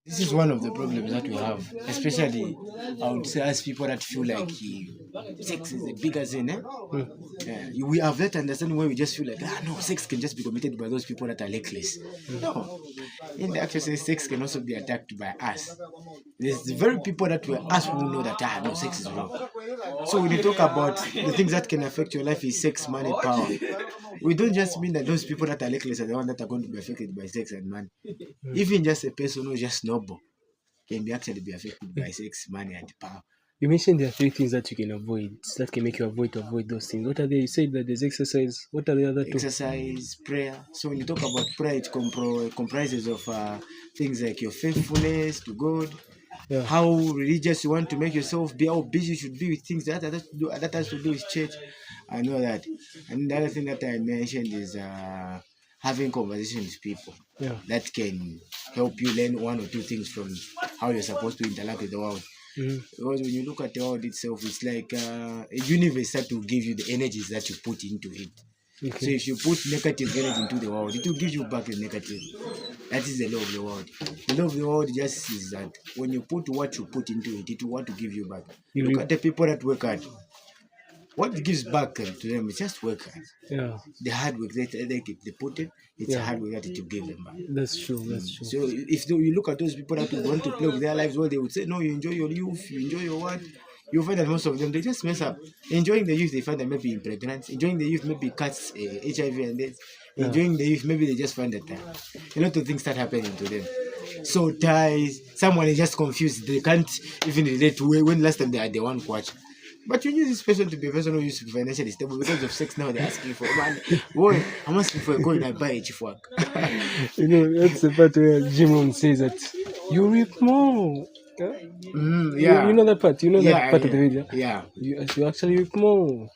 This is one of the problems that we have, especially I would say as people that feel like sex is a bigger sin. We have that understanding where we just feel like, no, sex can just be committed by those people that are reckless. No, in the actual sense, sex can also be attacked by us. There's the very people that were us who know that no, sex is wrong. So when you talk about the things that can affect your life is sex, money, power. We don't just mean that those people that are reckless are the ones that are going to be affected by sex and money. Even just a person who's just noble can actually be affected by sex, money, and power. You mentioned there are three things that you can avoid that can make you avoid those things. What are they? You said that there's exercise. What are the other two? Exercise, prayer. So when you talk about prayer, it comprises of things like your faithfulness to God, how religious you want to make yourself be, how busy you should be with things that has to do with church. I know that. And the other thing that I mentioned is having conversations with people that can help you learn one or two things from how you're supposed to interact with the world. Because when you look at the world itself, it's like a universe that will give you the energies that you put into it. Okay. So if you put negative energy into the world, it will give you back the negative. That is the law of the world. The law of the world just is that when you put what you put into it, it will want to give you back. Look at the people that work hard. What gives back to them is just work hard. The hard work they put in, it's a hard work that it will give them back. That's true. So if you look at those people that want to play with their lives, well, they would say, no, you enjoy your youth, you enjoy your what? You find that most of them, they just mess up. Enjoying the youth, they find that maybe impregnant. Enjoying the youth, maybe cuts HIV and death. Enjoying the youth, maybe they just find that a lot of things start happening to them. So ties, someone is just confused. They can't even relate to when last time they had the one watch. But you need this person to be a person who used to be financially stable. Because of sex now, they're asking for man. Boy, I'm asking for a coin and buy a chief work. That's the part where Jim Rohn says that you reap more. You know that part. You know that part of the video. Yeah. You actually reap more.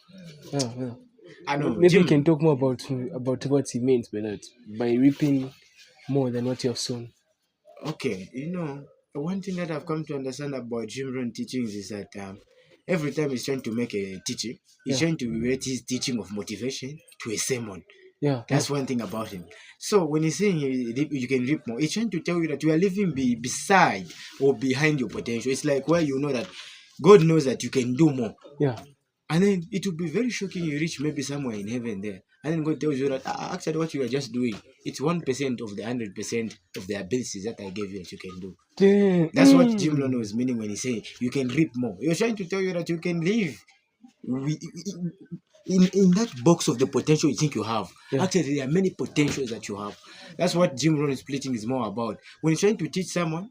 I know. Maybe you can talk more about what he means by that. By reaping more than what you have sown. Okay, one thing that I've come to understand about Jim Rohn teachings is that every time he's trying to make a teaching, he's trying to relate his teaching of motivation to a sermon. That's one thing about him. So when he's saying you can reap more, he's trying to tell you that you are living beside or behind your potential. It's like where you know that God knows that you can do more. And then it will be very shocking you reach maybe somewhere in heaven there. And then God tells you that actually what you are just doing, it's 1% of the 100% of the abilities that I gave you that you can do. That's what Jim Rohn was meaning when he said you can reap more. He was trying to tell you that you can live in that box of the potential you think you have. Actually, there are many potentials that you have. That's what Jim Rohn is preaching is more about. When he's trying to teach someone,